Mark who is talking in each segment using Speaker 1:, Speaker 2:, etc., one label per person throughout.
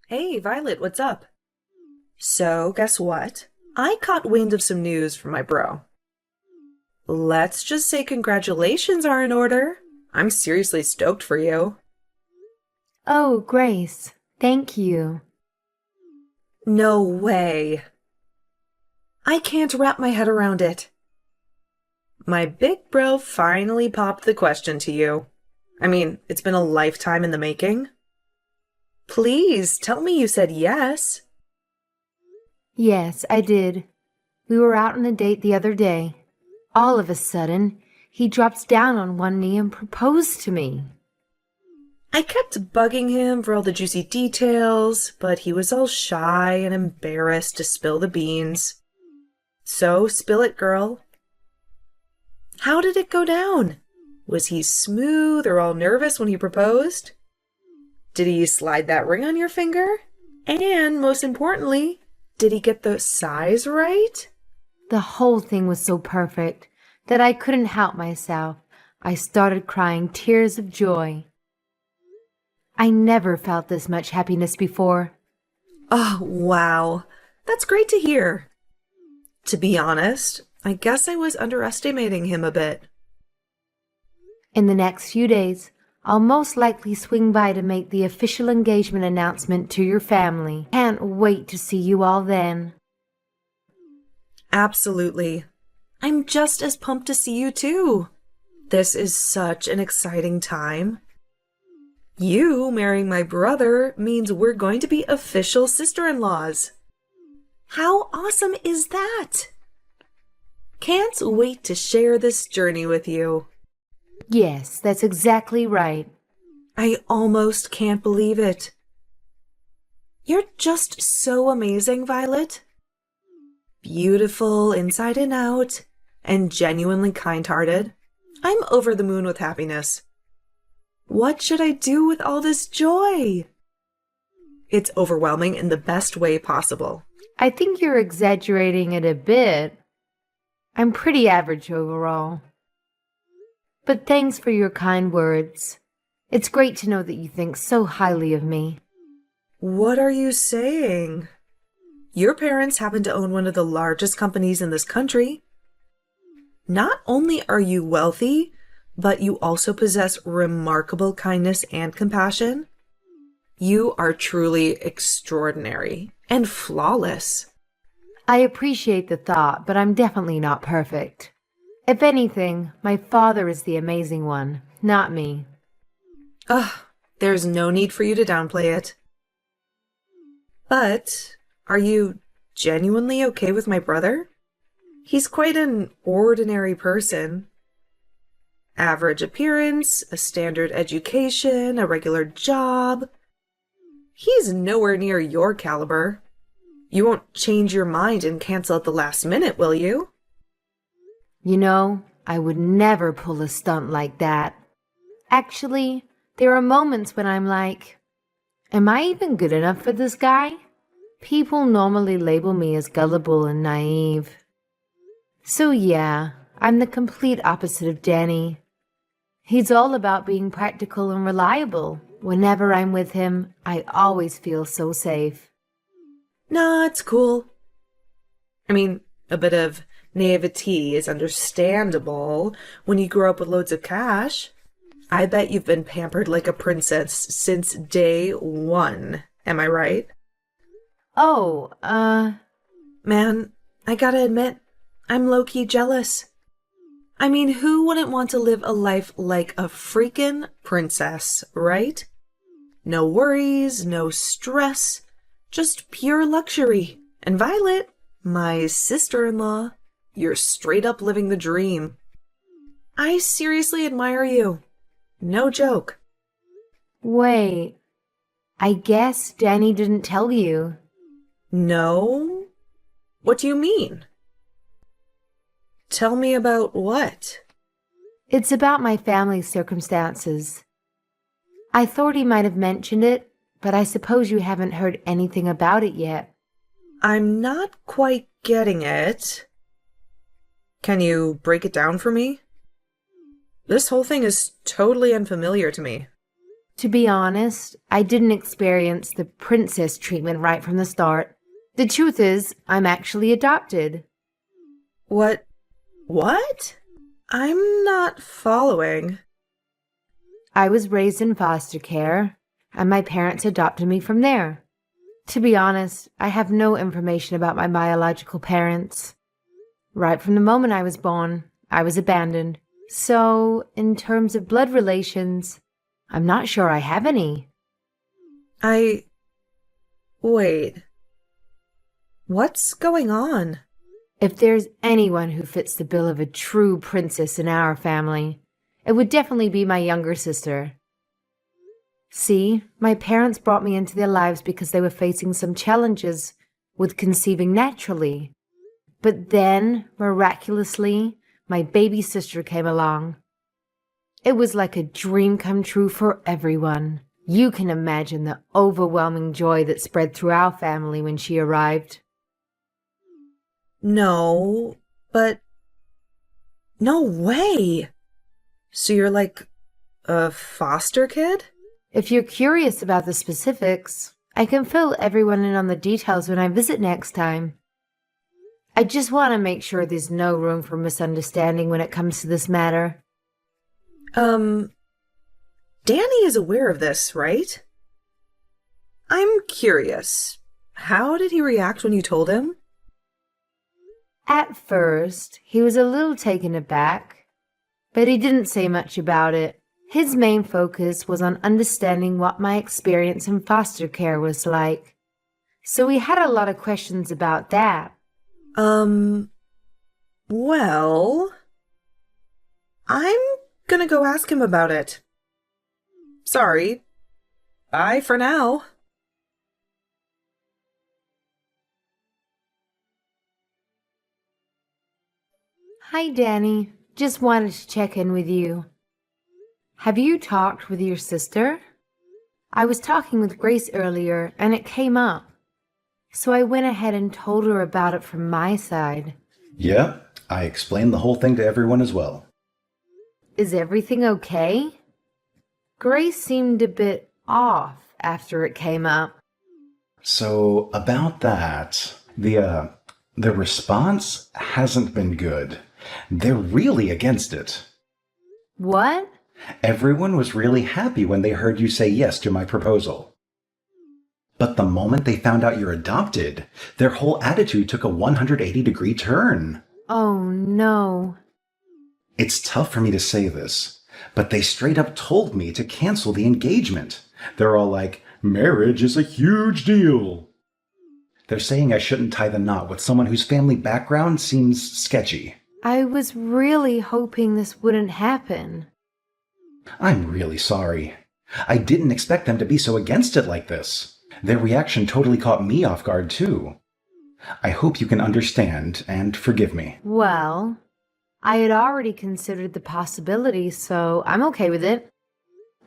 Speaker 1: Hey, Violet, what's up? So, guess what? I caught wind of some news from my bro. Let's just say congratulations are in order. I'm seriously stoked for you.
Speaker 2: Oh, Grace, thank you.
Speaker 1: No way. I can't wrap my head around it. My big bro finally popped the question to you. I mean, it's been a lifetime in the making. Please tell me you said yes.
Speaker 2: Yes, I did. We were out on a date the other day. All of a sudden, he drops down on one knee and proposed to me.
Speaker 1: I kept bugging him for all the juicy details, but he was all shy and embarrassed to spill the beans. So, spill it, girl. How did it go down? Was he smooth or all nervous when he proposed? Did he slide that ring on your finger? And most importantly, did he get the size right?
Speaker 2: The whole thing was so perfect that I couldn't help myself. I started crying tears of joy. I never felt this much happiness before.
Speaker 1: Oh, wow. That's great to hear. To be honest, I guess I was underestimating him a bit.
Speaker 2: In the next few days, I'll most likely swing by to make the official engagement announcement to your family. Can't wait to see you all then.
Speaker 1: Absolutely. I'm just as pumped to see you too. This is such an exciting time. You marrying my brother means we're going to be official sister-in-laws. How awesome is that? Can't wait to share this journey with you.
Speaker 2: Yes, that's exactly right.
Speaker 1: I almost can't believe it. You're just so amazing, Violet. Beautiful inside and out, and genuinely kind-hearted. I'm over the moon with happiness. What should I do with all this joy? It's overwhelming in the best way possible.
Speaker 2: I think you're exaggerating it a bit. I'm pretty average overall. But thanks for your kind words. It's great to know that you think so highly of me.
Speaker 1: What are you saying? Your parents happen to own one of the largest companies in this country. Not only are you wealthy, but you also possess remarkable kindness and compassion. You are truly extraordinary and flawless.
Speaker 2: I appreciate the thought, but I'm definitely not perfect. If anything, my father is the amazing one, not me.
Speaker 1: Ugh, there's no need for you to downplay it. But are you genuinely okay with my brother? He's quite an ordinary person. Average appearance, a standard education, a regular job. He's nowhere near your caliber. You won't change your mind and cancel at the last minute, will you?
Speaker 2: You know, I would never pull a stunt like that. Actually, there are moments when I'm like, am I even good enough for this guy? People normally label me as gullible and naive. So yeah, I'm the complete opposite of Danny. He's all about being practical and reliable. Whenever I'm with him, I always feel so safe.
Speaker 1: Nah, it's cool. I mean, a bit of naivety is understandable when you grow up with loads of cash. I bet you've been pampered like a princess since day one. Am I right?
Speaker 2: Oh,
Speaker 1: Man, I gotta admit, I'm low-key jealous. I mean, who wouldn't want to live a life like a freaking princess, right? No worries, no stress, just pure luxury. And Violet, my sister-in-law, you're straight up living the dream. I seriously admire you. No joke.
Speaker 2: wait. I guess Danny didn't tell you.
Speaker 1: No? What do you mean? Tell me about what?
Speaker 2: It's about my family's circumstances. I thought he might have mentioned it, but I suppose you haven't heard anything about it yet.
Speaker 1: I'm not quite getting it. Can you break it down for me? This whole thing is totally unfamiliar to me.
Speaker 2: To be honest, I didn't experience the princess treatment right from the start. The truth is, I'm actually adopted.
Speaker 1: What? What? I'm not following.
Speaker 2: I was raised in foster care, and my parents adopted me from there. To be honest, I have no information about my biological parents. Right from the moment I was born, I was abandoned. So, in terms of blood relations, I'm not sure I have any.
Speaker 1: Wait. What's going on?
Speaker 2: If there's anyone who fits the bill of a true princess in our family, it would definitely be my younger sister. See, my parents brought me into their lives because they were facing some challenges with conceiving naturally. But then, miraculously, my baby sister came along. It was like a dream come true for everyone. You can imagine the overwhelming joy that spread through our family when she arrived.
Speaker 1: No, but no way. So you're like a foster kid?
Speaker 2: If you're curious about the specifics, I can fill everyone in on the details when I visit next time. I just want to make sure there's no room for misunderstanding when it comes to this matter.
Speaker 1: Danny is aware of this, right? I'm curious. How did he react when you told him?
Speaker 2: At first, he was a little taken aback, but he didn't say much about it. His main focus was on understanding what my experience in foster care was like. So he had a lot of questions about that.
Speaker 1: Well, I'm gonna go ask him about it. Sorry. Bye for now.
Speaker 2: Hi, Danny. Just wanted to check in with you. Have you talked with your sister? I was talking with Grace earlier, and it came up. So I went ahead and told her about it from my side.
Speaker 3: Yeah, I explained the whole thing to everyone as well.
Speaker 2: Is everything okay? Grace seemed a bit off after it came up.
Speaker 3: So, about that, the response hasn't been good. They're really against it.
Speaker 2: What?
Speaker 3: Everyone was really happy when they heard you say yes to my proposal. But the moment they found out you're adopted, their whole attitude took a 180-degree turn.
Speaker 2: Oh, no.
Speaker 3: It's tough for me to say this, but they straight up told me to cancel the engagement. They're all like, marriage is a huge deal. They're saying I shouldn't tie the knot with someone whose family background seems sketchy.
Speaker 2: I was really hoping this wouldn't happen.
Speaker 3: I'm really sorry. I didn't expect them to be so against it like this. Their reaction totally caught me off guard, too. I hope you can understand and forgive me.
Speaker 2: Well, I had already considered the possibility, so I'm okay with it.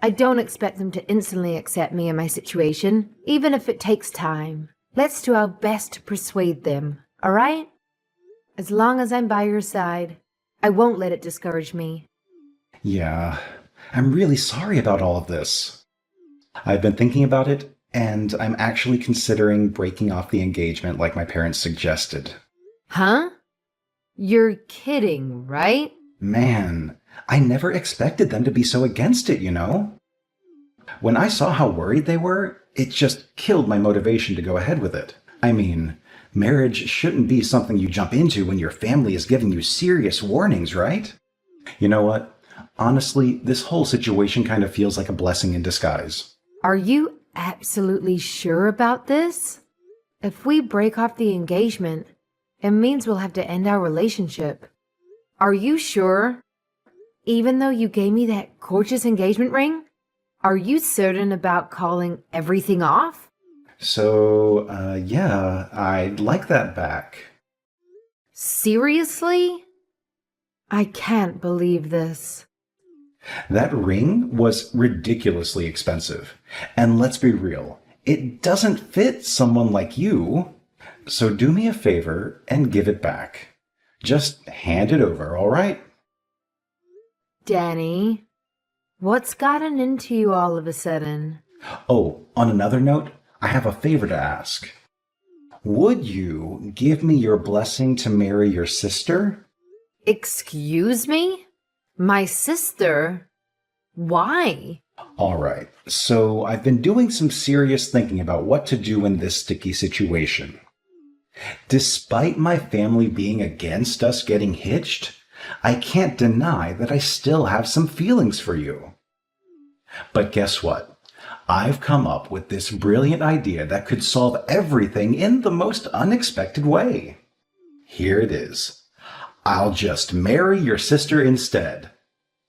Speaker 2: I don't expect them to instantly accept me in my situation, even if it takes time. Let's do our best to persuade them, all right? As long as I'm by your side, I won't let it discourage me.
Speaker 3: Yeah, I'm really sorry about all of this. I've been thinking about it, and I'm actually considering breaking off the engagement like my parents suggested.
Speaker 2: Huh? You're kidding, right?
Speaker 3: Man, I never expected them to be so against it, you know? When I saw how worried they were, it just killed my motivation to go ahead with it. I mean, marriage shouldn't be something you jump into when your family is giving you serious warnings, right? You know what? Honestly, this whole situation kind of feels like a blessing in disguise.
Speaker 2: Are you absolutely sure about this? If we break off the engagement, it means we'll have to end our relationship. Are you sure? Even though you gave me that gorgeous engagement ring? Are you certain about calling everything off?
Speaker 3: So, yeah, I'd like that back.
Speaker 2: Seriously? I can't believe this.
Speaker 3: That ring was ridiculously expensive. And let's be real, it doesn't fit someone like you. So do me a favor and give it back. Just hand it over, all right?
Speaker 2: Danny, What's gotten into you all of a sudden?
Speaker 3: Oh, on another note, I have a favor to ask. Would you give me your blessing to marry your sister?
Speaker 2: Excuse me? My sister? Why?
Speaker 3: All right, so I've been doing some serious thinking about what to do in this sticky situation. Despite my family being against us getting hitched, I can't deny that I still have some feelings for you. But guess what? I've come up with this brilliant idea that could solve everything in the most unexpected way. Here it is. I'll just marry your sister instead.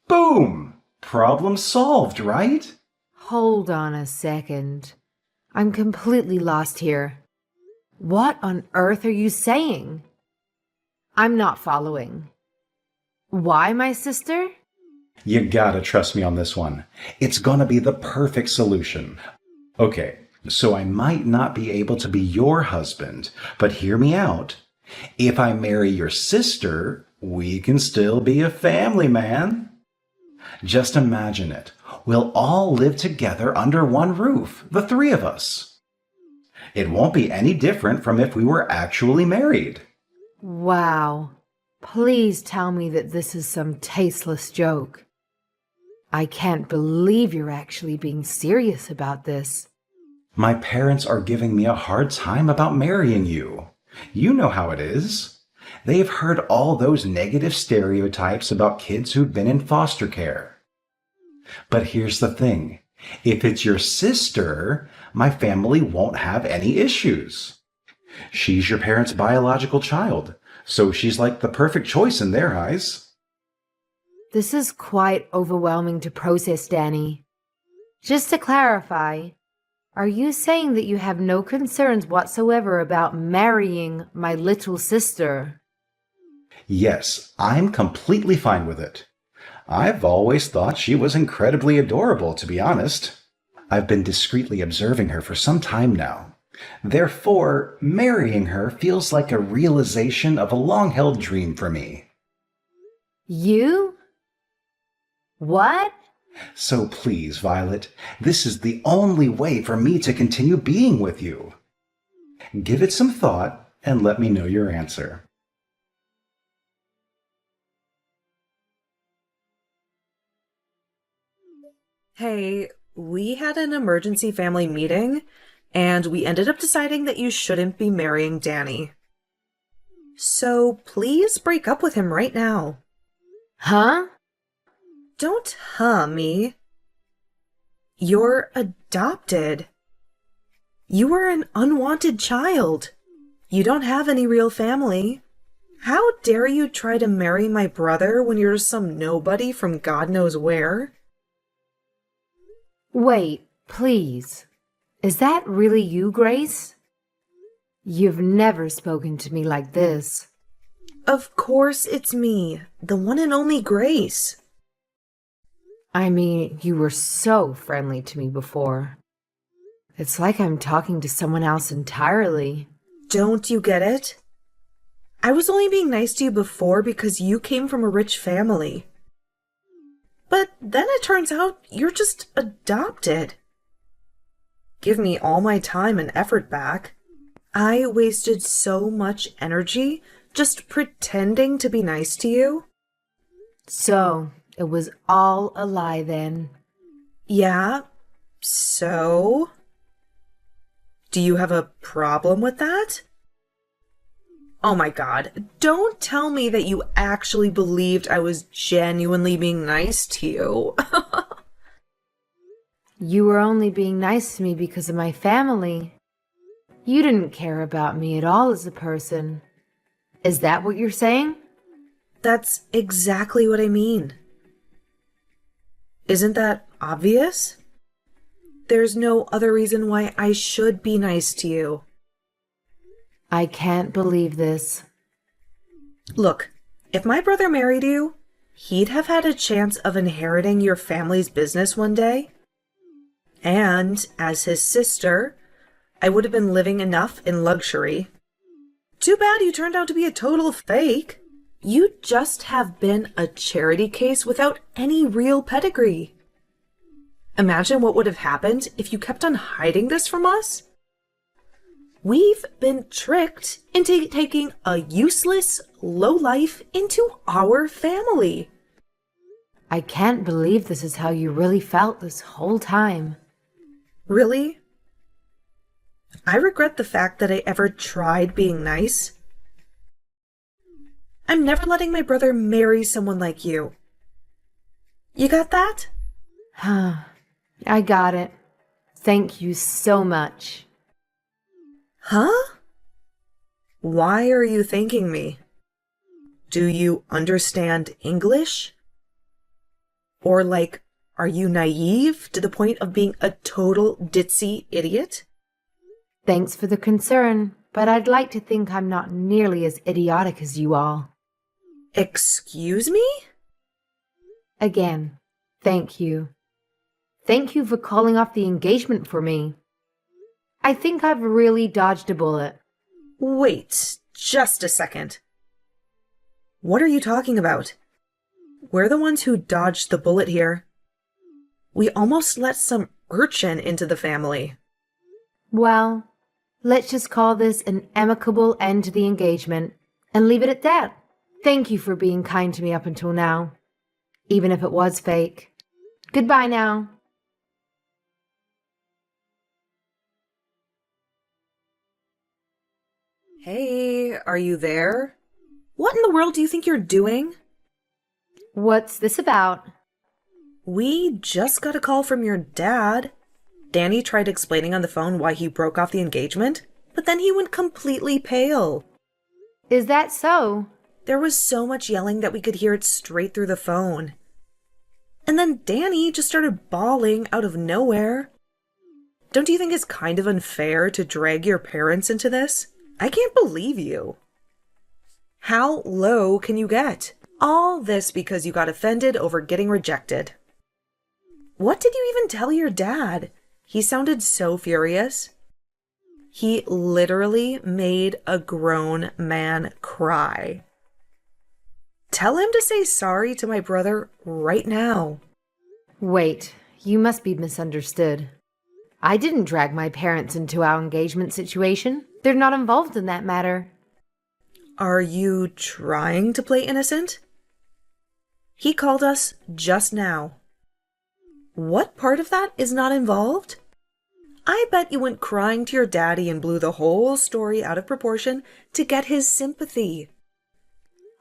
Speaker 3: Boom! Problem solved, right?
Speaker 2: Hold on a second. I'm completely lost here. What on earth are you saying? I'm not following. Why my sister?
Speaker 3: You gotta trust me on this one. It's gonna be the perfect solution. Okay, so I might not be able to be your husband, but hear me out. If I marry your sister, we can still be a family, man. Just imagine it. We'll all live together under one roof, the three of us. It won't be any different from if we were actually married.
Speaker 2: Wow. Please tell me that this is some tasteless joke. I can't believe you're actually being serious about this.
Speaker 3: My parents are giving me a hard time about marrying you. You know how it is. They've heard all those negative stereotypes about kids who've been in foster care. But here's the thing. If it's your sister, my family won't have any issues. She's your parents' biological child, so she's like the perfect choice in their eyes.
Speaker 2: This is quite overwhelming to process, Danny. Just to clarify, are you saying that you have no concerns whatsoever about marrying my little sister?
Speaker 3: Yes, I'm completely fine with it. I've always thought she was incredibly adorable, to be honest. I've been discreetly observing her for some time now. Therefore, marrying her feels like a realization of a long-held dream for me.
Speaker 2: You? What?
Speaker 3: So please, Violet, this is the only way for me to continue being with you. Give it some thought and let me know your answer.
Speaker 1: Hey, we had an emergency family meeting, and we ended up deciding that you shouldn't be marrying Danny. So please break up with him right now.
Speaker 2: Huh?
Speaker 1: Don't me. You're adopted. You were an unwanted child. You don't have any real family. How dare you try to marry my brother when you're some nobody from God knows where?
Speaker 2: Wait, please. Is that really you, Grace? You've never spoken to me like this.
Speaker 1: Of course it's me, the one and only Grace.
Speaker 2: I mean, you were so friendly to me before. It's like I'm talking to someone else entirely.
Speaker 1: Don't you get it? I was only being nice to you before because you came from a rich family. But then it turns out you're just adopted. Give me all my time and effort back. I wasted so much energy just pretending to be nice to you.
Speaker 2: So, it was all a lie then.
Speaker 1: Yeah, so? Do you have a problem with that? Oh my God, don't tell me that you actually believed I was genuinely being nice to you.
Speaker 2: You were only being nice to me because of my family. You didn't care about me at all as a person. Is that what you're saying?
Speaker 1: That's exactly what I mean. Isn't that obvious? There's no other reason why I should be nice to you.
Speaker 2: I can't believe this.
Speaker 1: Look, if my brother married you, he'd have had a chance of inheriting your family's business one day. And as his sister, I would have been living enough in luxury. Too bad you turned out to be a total fake. You'd just have been a charity case without any real pedigree. Imagine what would have happened if you kept on hiding this from us. We've been tricked into taking a useless lowlife into our family.
Speaker 2: I can't believe this is how you really felt this whole time.
Speaker 1: Really? I regret the fact that I ever tried being nice. I'm never letting my brother marry someone like you. You got that?
Speaker 2: I got it. Thank you so much.
Speaker 1: Huh? Why are you thanking me? Do you understand English? Or are you naive to the point of being a total ditzy idiot?
Speaker 2: Thanks for the concern, but I'd like to think I'm not nearly as idiotic as you all.
Speaker 1: Excuse me?
Speaker 2: Again, thank you. Thank you for calling off the engagement for me. I think I've really dodged a bullet.
Speaker 1: Wait, just a second. What are you talking about? We're the ones who dodged the bullet here. We almost let some urchin into the family.
Speaker 2: Well, let's just call this an amicable end to the engagement and leave it at that. Thank you for being kind to me up until now, even if it was fake. Goodbye now.
Speaker 1: Hey, are you there? What in the world do you think you're doing?
Speaker 2: What's this about?
Speaker 1: We just got a call from your dad. Danny tried explaining on the phone why he broke off the engagement, but then he went completely pale.
Speaker 2: Is that so?
Speaker 1: There was so much yelling that we could hear it straight through the phone. And then Danny just started bawling out of nowhere. Don't you think it's kind of unfair to drag your parents into this? I can't believe you. How low can you get? All this because you got offended over getting rejected. What did you even tell your dad? He sounded so furious. He literally made a grown man cry. Tell him to say sorry to my brother right now.
Speaker 2: Wait, you must be misunderstood. I didn't drag my parents into our engagement situation. They're not involved in that matter.
Speaker 1: Are you trying to play innocent? He called us just now. What part of that is not involved? I bet you went crying to your daddy and blew the whole story out of proportion to get his sympathy.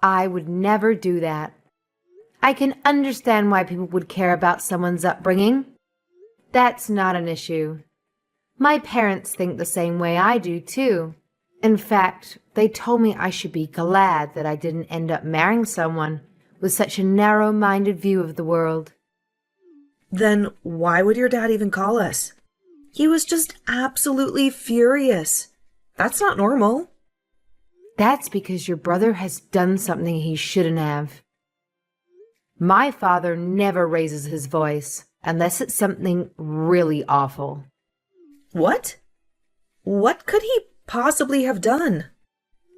Speaker 2: I would never do that. I can understand why people would care about someone's upbringing. That's not an issue. My parents think the same way I do, too. In fact, they told me I should be glad that I didn't end up marrying someone with such a narrow-minded view of the world.
Speaker 1: Then why would your dad even call us? He was just absolutely furious. That's not normal.
Speaker 2: That's because your brother has done something he shouldn't have. My father never raises his voice unless it's something really awful.
Speaker 1: What? What could he possibly have done?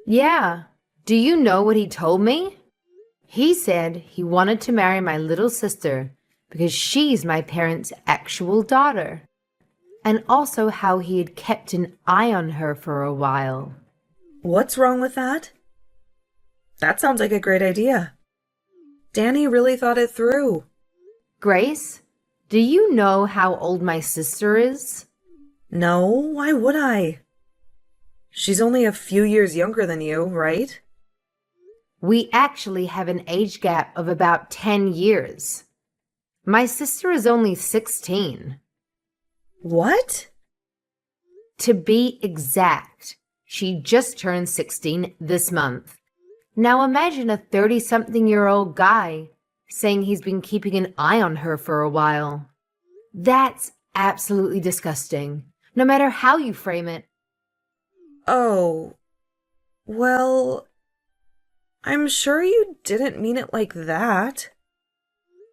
Speaker 2: Yeah. Do you know what he told me? He said he wanted to marry my little sister because she's my parents' actual daughter. And also how he had kept an eye on her for a while.
Speaker 1: What's wrong with that? That sounds like a great idea. Danny really thought it through.
Speaker 2: Grace, do you know how old my sister is?
Speaker 1: No, why would I? She's only a few years younger than you, right?
Speaker 2: We actually have an age gap of about 10 years. My sister is only 16.
Speaker 1: What?
Speaker 2: To be exact, she just turned 16 this month. Now imagine a 30-something-year-old guy saying he's been keeping an eye on her for a while. That's absolutely disgusting, no matter how you frame it.
Speaker 1: Oh, well, I'm sure you didn't mean it like that.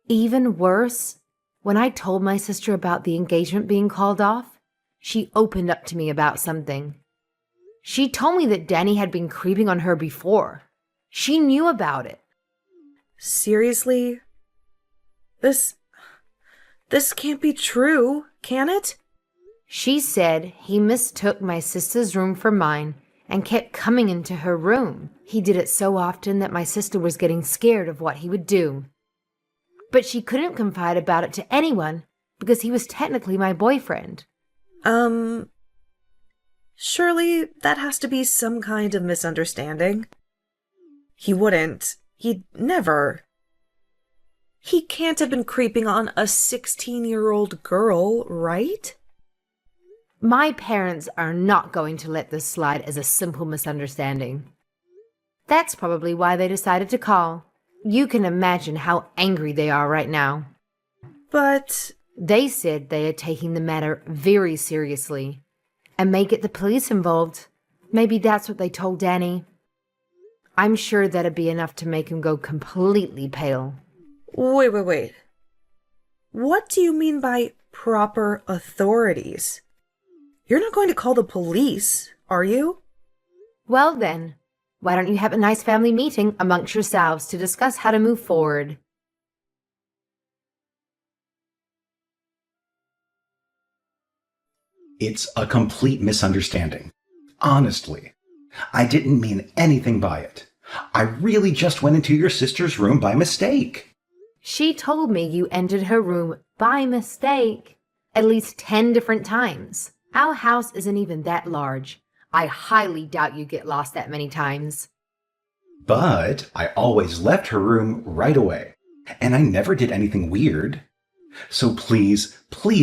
Speaker 2: Even worse, when I told my sister about the engagement being called off, she opened up to me about something. She told me that Danny had been creeping on her before. She knew about it.
Speaker 1: Seriously? This This can't be true, can it?
Speaker 2: She said he mistook my sister's room for mine and kept coming into her room. He did it so often that my sister was getting scared of what he would do. But she couldn't confide about it to anyone because he was technically my boyfriend.
Speaker 1: Surely that has to be some kind of misunderstanding. He'd never. He can't have been creeping on a 16-year-old girl, right?
Speaker 2: My parents are not going to let this slide as a simple misunderstanding. That's probably why they decided to call. You can imagine how angry they are right now.
Speaker 1: But
Speaker 2: They said they are taking the matter very seriously and may get the police involved. Maybe that's what they told Danny. I'm sure that'd be enough to make him go completely pale.
Speaker 1: wait. What do you mean by proper authorities? You're not going to call the police, are you?
Speaker 2: Well then, why don't you have a nice family meeting amongst yourselves to discuss how to move forward?
Speaker 3: It's a complete misunderstanding. Honestly, I didn't mean anything by it. I really just went into your sister's room by mistake.
Speaker 2: She told me you entered her room by mistake at least 10 different times. Our house isn't even that large. I highly doubt you get lost that many times.
Speaker 3: But I always left her room right away, and I never did anything weird. So please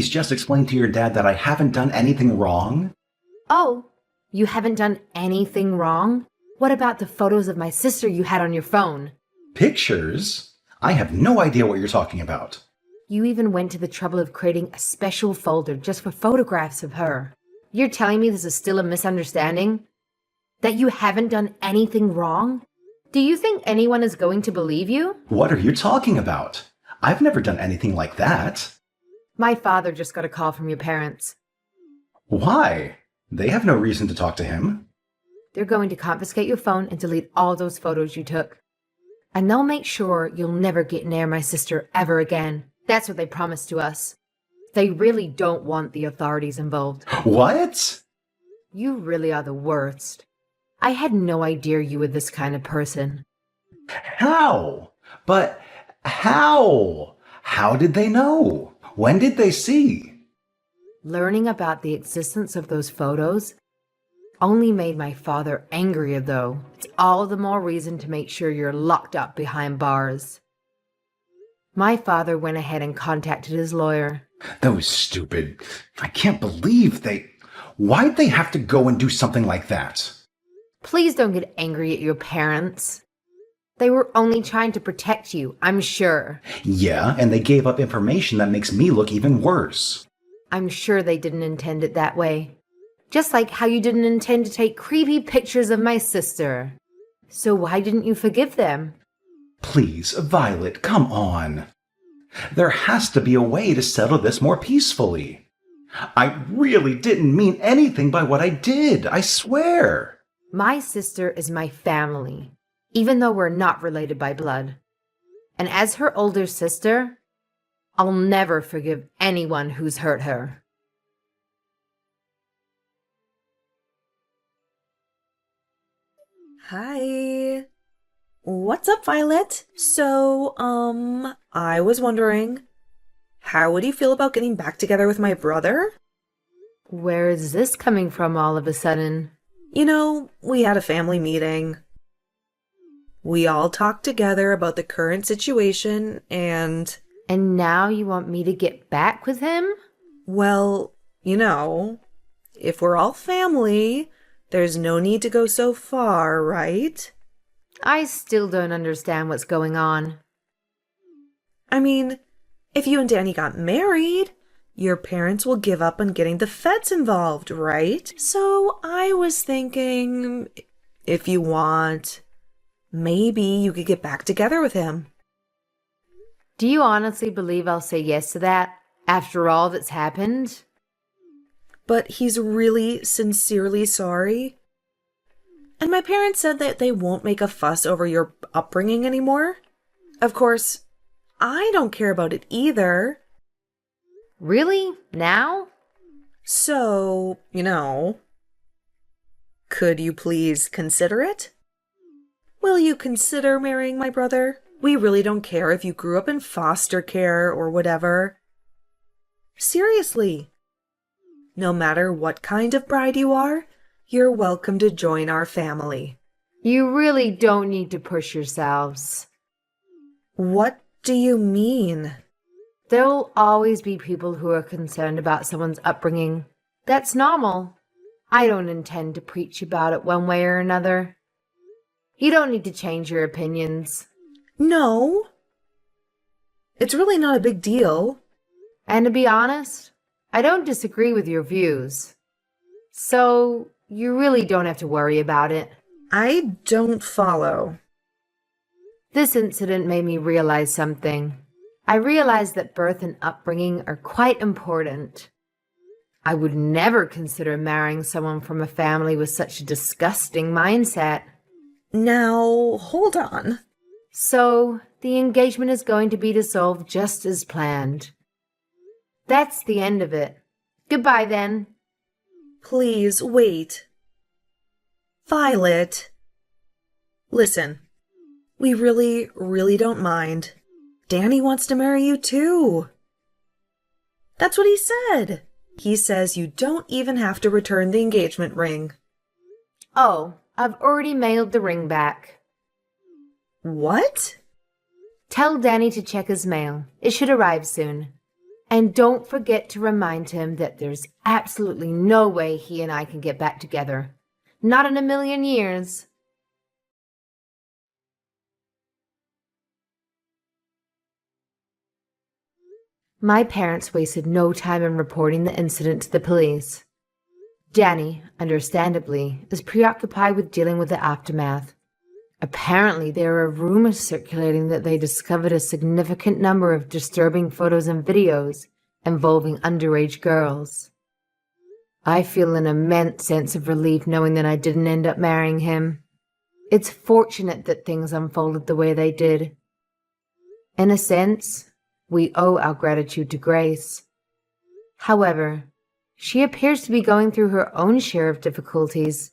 Speaker 3: just explain to your dad that I haven't done anything wrong.
Speaker 2: Oh, you haven't done anything wrong? What about the photos of my sister you had on your phone?
Speaker 3: Pictures? I have no idea what you're talking about.
Speaker 2: You even went to the trouble of creating a special folder just for photographs of her. You're telling me this is still a misunderstanding? That you haven't done anything wrong? Do you think anyone is going to believe you?
Speaker 3: What are you talking about? I've never done anything like that.
Speaker 2: My father just got a call from your parents.
Speaker 3: Why? They have no reason to talk to him.
Speaker 2: They're going to confiscate your phone and delete all those photos you took. And they'll make sure you'll never get near my sister ever again. That's what they promised to us. They really don't want the authorities involved.
Speaker 3: What?
Speaker 2: You really are the worst. I had no idea you were this kind of person.
Speaker 3: How? But how? How did they know? When did they see?
Speaker 2: Learning about the existence of those photos only made my father angrier, though. It's all the more reason to make sure you're locked up behind bars. My father went ahead and contacted his lawyer.
Speaker 3: Those stupid... I can't believe they... Why'd they have to go and do something like that?
Speaker 2: Please don't get angry at your parents. They were only trying to protect you, I'm sure.
Speaker 3: Yeah, and they gave up information that makes me look even worse.
Speaker 2: I'm sure they didn't intend it that way. Just like how you didn't intend to take creepy pictures of my sister. So why didn't you forgive them?
Speaker 3: Please, Violet, come on. There has to be a way to settle this more peacefully. I really didn't mean anything by what I did, I swear.
Speaker 2: My sister is my family, even though we're not related by blood. And as her older sister, I'll never forgive anyone who's hurt her.
Speaker 1: Hi. What's up, Violet? So, I was wondering, how would you feel about getting back together with my brother?
Speaker 2: Where is this coming from all of a sudden?
Speaker 1: You know, we had a family meeting. We all talked together about the current situation and...
Speaker 2: And now you want me to get back with him?
Speaker 1: Well, you know, if we're all family, there's no need to go so far, right?
Speaker 2: I still don't understand what's going on.
Speaker 1: I mean, if you and Danny got married, your parents will give up on getting the feds involved, right? So I was thinking, if you want, maybe you could get back together with him.
Speaker 2: Do you honestly believe I'll say yes to that, after all that's happened?
Speaker 1: But he's really sincerely sorry. And my parents said that they won't make a fuss over your upbringing anymore. Of course, I don't care about it either.
Speaker 2: Really? Now?
Speaker 1: So, could you please consider it? Will you consider marrying my brother? We really don't care if you grew up in foster care or whatever. Seriously. No matter what kind of bride you are, you're welcome to join our family.
Speaker 2: You really don't need to push yourselves.
Speaker 1: What do you mean?
Speaker 2: There'll always be people who are concerned about someone's upbringing. That's normal. I don't intend to preach about it one way or another. You don't need to change your opinions.
Speaker 1: No. It's really not a big deal.
Speaker 2: And to be honest, I don't disagree with your views. So, you really don't have to worry about it.
Speaker 1: I don't follow.
Speaker 2: This incident made me realize something. I realized that birth and upbringing are quite important. I would never consider marrying someone from a family with such a disgusting mindset.
Speaker 1: Now, hold on.
Speaker 2: So, the engagement is going to be dissolved just as planned. That's the end of it. Goodbye, then.
Speaker 1: Please, wait. Violet. Listen, we really, really don't mind. Danny wants to marry you too. That's what he said. He says you don't even have to return the engagement ring.
Speaker 2: Oh, I've already mailed the ring back.
Speaker 1: What?
Speaker 2: Tell Danny to check his mail. It should arrive soon. And don't forget to remind him that there's absolutely no way he and I can get back together. Not in a million years. My parents wasted no time in reporting the incident to the police. Danny, understandably, is preoccupied with dealing with the aftermath. Apparently, there are rumors circulating that they discovered a significant number of disturbing photos and videos involving underage girls. I feel an immense sense of relief knowing that I didn't end up marrying him. It's fortunate that things unfolded the way they did. In a sense, we owe our gratitude to Grace. However, she appears to be going through her own share of difficulties.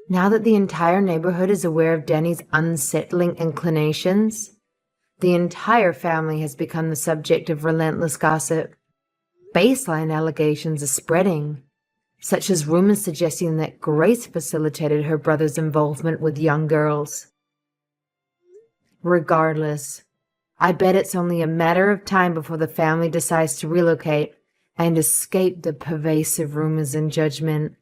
Speaker 2: Now that the entire neighborhood is aware of Danny's unsettling inclinations, the entire family has become the subject of relentless gossip. Baseline allegations are spreading, such as rumors suggesting that Grace facilitated her brother's involvement with young girls. Regardless, I bet it's only a matter of time before the family decides to relocate and escape the pervasive rumors and judgment.